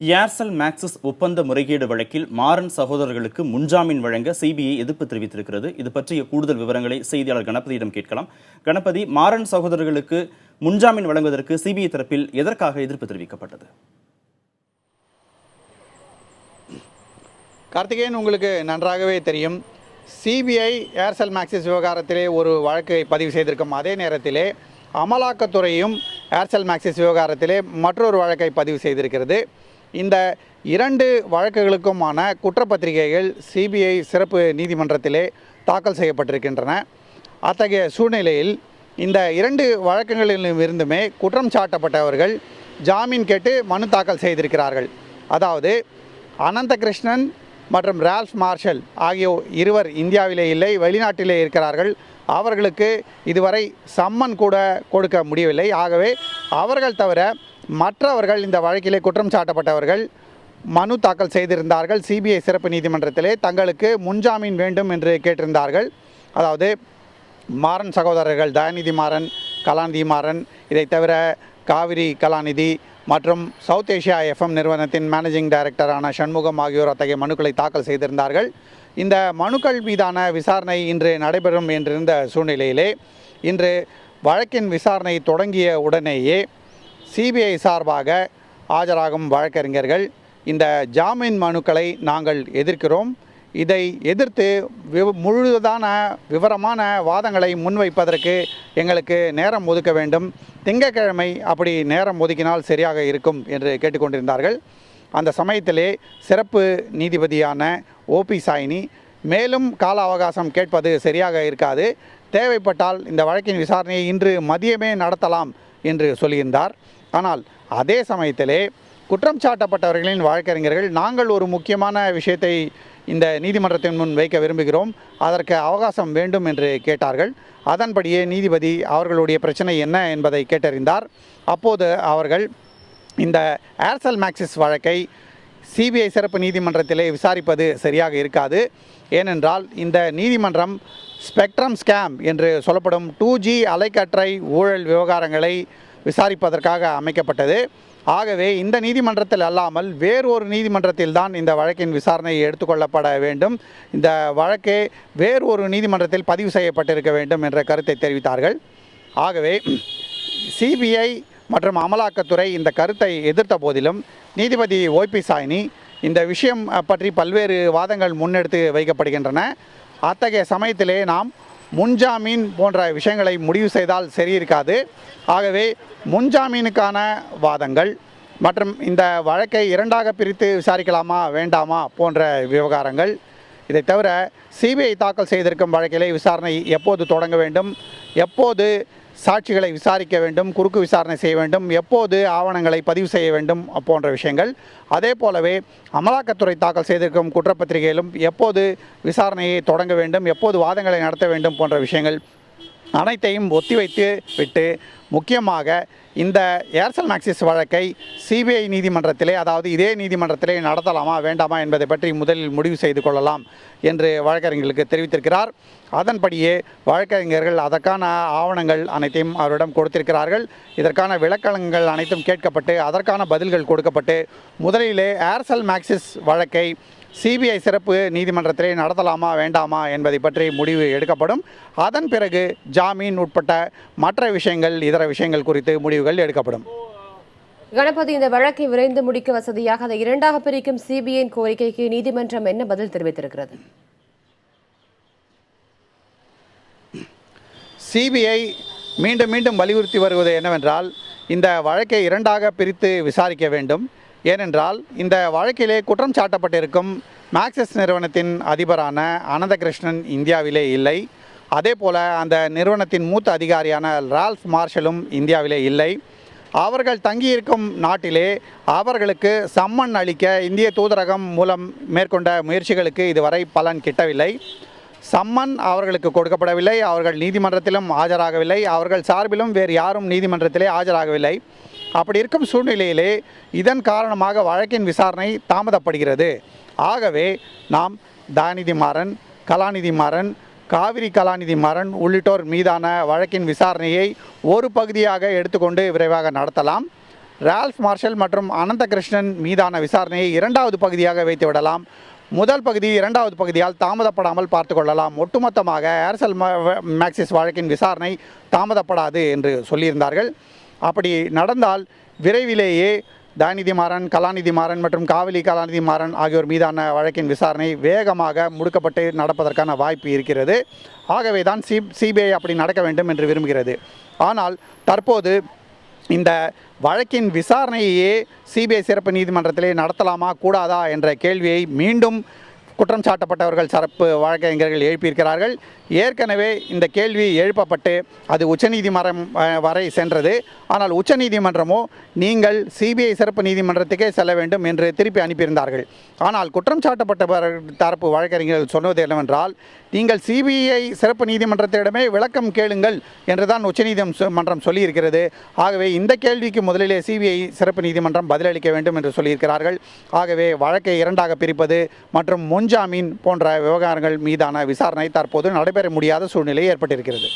Aircel Maxis ஒப்பந்த முறைகேடு வழக்கில் மாறன் சகோதரர்களுக்கு முன்ஜாமீன் வழங்க சிபிஐ எதிர்ப்பு தெரிவித்திருக்கிறது. இது பற்றிய கூடுதல் விவரங்களை செய்தியாளர் கணபதியிடம் கேட்கலாம். கணபதி, மாறன் சகோதரர்களுக்கு முன்ஜாமீன் வழங்குவதற்கு சிபிஐ தரப்பில் எதற்காக எதிர்ப்பு தெரிவிக்கப்பட்டது? கார்த்திகேயன், உங்களுக்கு நன்றாகவே தெரியும், சிபிஐ ஏர்செல் மேக்சிஸ் விவகாரத்திலே ஒரு வழக்கை பதிவு செய்திருக்கும் அதே நேரத்திலே அமலாக்கத்துறையும் ஏர்செல் மேக்சிஸ் விவகாரத்திலே மற்றொரு வழக்கை பதிவு செய்திருக்கிறது. இந்த இரண்டு வழக்குகளுக்குமான குற்றப்பத்திரிகைகள் சிபிஐ சிறப்பு நீதிமன்றத்திலே தாக்கல் செய்யப்பட்டிருக்கின்றன. அத்தகைய சூழ்நிலையில் இந்த இரண்டு வழக்குகளிலும் இருந்துமே குற்றம் சாட்டப்பட்டவர்கள் ஜாமீன் கேட்டு மனு தாக்கல் செய்திருக்கிறார்கள். அதாவது அனந்தகிருஷ்ணன் மற்றும் ரால்ஃப் மார்ஷல் ஆகிய இருவர் இந்தியாவிலே இல்லை, வெளிநாட்டிலே இருக்கிறார்கள். அவர்களுக்கு இதுவரை சம்மன் கூட கொடுக்க முடியவில்லை. ஆகவே அவர்கள் தவிர மற்றவர்கள் இந்த வழக்கிலே குற்றம் சாட்டப்பட்டவர்கள் மனு தாக்கல் செய்திருந்தார்கள். சிபிஐ சிறப்பு நீதிமன்றத்திலே தங்களுக்கு முன்ஜாமீன் வேண்டும் என்று கேட்டிருந்தார்கள். அதாவது மாறன் சகோதரர்கள் தயாநிதி மாறன், கலாநிதி மாறன், இதை தவிர காவிரி கலாநிதி மற்றும் சவுத் ஏஷியா எஃப்எம் நிறுவனத்தின் மேனேஜிங் டைரக்டரான சண்முகம் ஆகியோர் அத்தகைய மனுக்களை தாக்கல் செய்திருந்தார்கள். இந்த மனுக்கள் மீதான விசாரணை இன்று நடைபெறும் என்றிருந்த சூழ்நிலையிலே இன்று வழக்கின் விசாரணை தொடங்கிய உடனேயே சிபிஐ சார்பாக ஆஜராகும் வழக்கறிஞர்கள் இந்த ஜாமீன் மனுக்களை நாங்கள் எதிர்க்கிறோம், இதை எதிர்த்து முழுதான விவரமான வாதங்களை முன்வைப்பதற்கு எங்களுக்கு நேரம் ஒதுக்க வேண்டும், திங்கட்கிழமை அப்படி நேரம் ஒதுக்கினால் சரியாக இருக்கும் என்று கேட்டுக்கொண்டிருந்தார்கள். அந்த சமயத்திலே சிறப்பு நீதிபதியான ஓபி சாய்னி மேலும் கால அவகாசம் கேட்பது சரியாக இருக்காது, தேவைப்பட்டால் இந்த வழக்கின் விசாரணையை இன்று மதியமே நடத்தலாம் என்று சொல்லியிருந்தார். ஆனால் அதே சமயத்திலே குற்றம் சாட்டப்பட்டவர்களின் வழக்கறிஞர்கள் நாங்கள் ஒரு முக்கியமான விஷயத்தை இந்த நீதிமன்றத்தின் முன் வைக்க விரும்புகிறோம், அதற்கு அவகாசம் வேண்டும் என்று கேட்டார்கள். அதன்படியே நீதிபதி அவர்களுடைய பிரச்சனை என்ன என்பதை கேட்டறிந்தார். அப்போது அவர்கள் இந்த ஏர்செல் மேக்சிஸ் வழக்கை சிபிஐ சிறப்பு நீதிமன்றத்திலே விசாரிப்பது சரியாக இருக்காது, ஏனென்றால் இந்த நீதிமன்றம் ஸ்பெக்ட்ரம் ஸ்கேம் என்று சொல்லப்படும் 2G அலைக்கற்றை ஊழல் விவகாரங்களை விசாரிப்பதற்காக அமைக்கப்பட்டது. ஆகவே இந்த நீதிமன்றத்தில் அல்லாமல் வேறொரு நீதிமன்றத்தில் தான் இந்த வழக்கின் விசாரணை எடுத்துக்கொள்ளப்பட வேண்டும், இந்த வழக்கே வேறொரு நீதிமன்றத்தில் பதிவு செய்யப்பட்டிருக்க வேண்டும் என்ற கருத்தை தெரிவித்தார்கள். ஆகவே சிபிஐ மற்றும் அமலாக்கத்துறை இந்த கருத்தை எதிர்த்த போதிலும் நீதிபதி ஓபி சாய்னி இந்த விஷயம் பற்றி பல்வேறு வாதங்கள் முன்னெடுத்து வைக்கப்படுகின்றன. அத்தகைய சமயத்திலே நாம் முன்ஜாமீன் போன்ற விஷயங்களை முடிவு செய்தால் சரியிருக்காது. ஆகவே முன்ஜாமீனுக்கான வாதங்கள் மற்றும் இந்த வழக்கை இரண்டாக பிரித்து விசாரிக்கலாமா வேண்டாமா போன்ற விவகாரங்கள், இதை தவிர சிபிஐ தாக்கல் செய்திருக்கும் வழக்கிலே விசாரணை எப்போது தொடங்க வேண்டும், எப்போது சாட்சிகளை விசாரிக்க வேண்டும், குறுக்கு விசாரணை செய்ய வேண்டும், எப்போது ஆவணங்களை பதிவு செய்ய வேண்டும் போன்ற விஷயங்கள், அதே போலவே அமலாக்கத்துறை தாக்கல் செய்திருக்கும் குற்றப்பத்திரிகையிலும் எப்போது விசாரணையை தொடங்க வேண்டும், எப்போது வாதங்களை நடத்த வேண்டும் போன்ற விஷயங்கள் அனைத்தையும் ஒத்திவைத்து விட்டு முக்கியமாக இந்த ஏர்செல் மேக்சிஸ் வழக்கை சிபிஐ நீதிமன்றத்திலே, அதாவது இதே நீதிமன்றத்திலே நடத்தலாமா வேண்டாமா என்பதை பற்றி முதலில் முடிவு செய்து கொள்ளலாம் என்று வழக்கறிஞர்களுக்கு தெரிவித்திருக்கிறார். அதன்படியே வழக்கறிஞர்கள் அதற்கான ஆவணங்கள் அனைத்தையும் அவரிடம் கொடுத்திருக்கிறார்கள். இதற்கான விளக்கங்கள் அனைத்தும் கேட்கப்பட்டு அதற்கான பதில்கள் கொடுக்கப்பட்டு முதலிலே ஏர்செல் மேக்சிஸ் வழக்கை சிபிஐ சிறப்பு நீதிமன்றத்திலே நடத்தலாமா வேண்டாமா என்பதை பற்றி முடிவு எடுக்கப்படும். அதன் பிறகு ஜாமீன் உட்பட்ட மற்ற விஷயங்கள், இதர விஷயங்கள் குறித்து முடிவுகள் எடுக்கப்படும். கணபதி, இந்த வழக்கை விரைந்து முடிக்க வசதியாக அதை இரண்டாக பிரிக்கும் சிபிஐ கோரிக்கைக்கு நீதிமன்றம் என்ன பதில் தெரிவித்திருக்கிறது? சிபிஐ மீண்டும் மீண்டும் வலியுறுத்தி வருவது என்னவென்றால் இந்த வழக்கை இரண்டாக பிரித்து விசாரிக்க வேண்டும். ஏனென்றால் இந்த வழக்கிலே குற்றம் சாட்டப்பட்டிருக்கும் மேக்சிஸ் நிறுவனத்தின் அதிபரான அனந்தகிருஷ்ணன் இந்தியாவிலே இல்லை, அதே போல் அந்த நிறுவனத்தின் மூத்த அதிகாரியான ரால்ஃப் மார்ஷலும் இந்தியாவிலே இல்லை. அவர்கள் தங்கியிருக்கும் நாட்டிலே அவர்களுக்கு சம்மன் அளிக்க இந்திய தூதரகம் மூலம் மேற்கொண்ட முயற்சிகளுக்கு இதுவரை பலன் கிட்டவில்லை. சம்மன் அவர்களுக்கு கொடுக்கப்படவில்லை, அவர்கள் நீதிமன்றத்திலும் ஆஜராகவில்லை, அவர்கள் சார்பிலும் வேறு யாரும் நீதிமன்றத்திலே ஆஜராகவில்லை. அப்படி இருக்கும் சூழ்நிலையிலே இதன் காரணமாக வழக்கின் விசாரணை தாமதப்படுகிறது. ஆகவே நாம் தயாநிதி மாறன், கலாநிதி மாறன், காவிரி கலாநிதி மாறன் உள்ளிட்டோர் மீதான வழக்கின் விசாரணையை ஒரு பகுதியாக எடுத்துக்கொண்டு விரைவாக நடத்தலாம். ரால்ஃப் மார்ஷல் மற்றும் அனந்தகிருஷ்ணன் மீதான விசாரணையை இரண்டாவது பகுதியாக வைத்து விடலாம். முதல் பகுதி இரண்டாவது பகுதியால் தாமதப்படாமல் பார்த்து கொள்ளலாம். ஒட்டுமொத்தமாக ஏர்செல் மேக்சிஸ் வழக்கின் விசாரணை தாமதப்படாது என்று சொல்லியிருந்தார்கள். அப்படி நடந்தால் விரைவிலேயே தயாநிதி மாறன், கலாநிதி மாறன் மற்றும் காவலி கலாநிதி மாறன் ஆகியோர் மீதான வழக்கின் விசாரணை வேகமாக முடுக்கப்பட்டு நடப்பதற்கான வாய்ப்பு இருக்கிறது. ஆகவே தான் சிபிஐ அப்படி நடக்க வேண்டும் என்று விரும்புகிறது. ஆனால் தற்போது இந்த வழக்கின் விசாரணையே சிபிஐ சிறப்பு நீதிமன்றத்திலே நடத்தலாமா கூடாதா என்ற கேள்வியை மீண்டும் குற்றம் சாட்டப்பட்டவர்கள் சிறப்பு வழக்கறிஞர்கள் எழுப்பியிருக்கிறார்கள். ஏற்கனவே இந்த கேள்வி எழுப்பப்பட்டு அது உச்சநீதிமன்றம் வரை சென்றது. ஆனால் உச்சநீதிமன்றமோ நீங்கள் சிபிஐ சிறப்பு நீதிமன்றத்துக்கே செல்ல வேண்டும் என்று திருப்பி அனுப்பியிருந்தார்கள். ஆனால் குற்றம் சாட்டப்பட்ட தரப்பு வழக்கறிஞர்கள் சொன்னது என்னவென்றால், நீங்கள் சிபிஐ சிறப்பு நீதிமன்றத்திடமே விளக்கம் கேளுங்கள் என்றுதான் உச்சநீதிமன்றம் சொல்லியிருக்கிறது. ஆகவே இந்த கேள்விக்கு முதலிலே சிபிஐ சிறப்பு நீதிமன்றம் பதிலளிக்க வேண்டும் என்று சொல்லியிருக்கிறார்கள். ஆகவே வழக்கை இரண்டாக பிரிப்பது மற்றும் முன்ஜாமீன் போன்ற விவகாரங்கள் மீதான விசாரணை தற்போது நடைபெற முடியாத சூழ்நிலை ஏற்பட்டிருக்கிறது.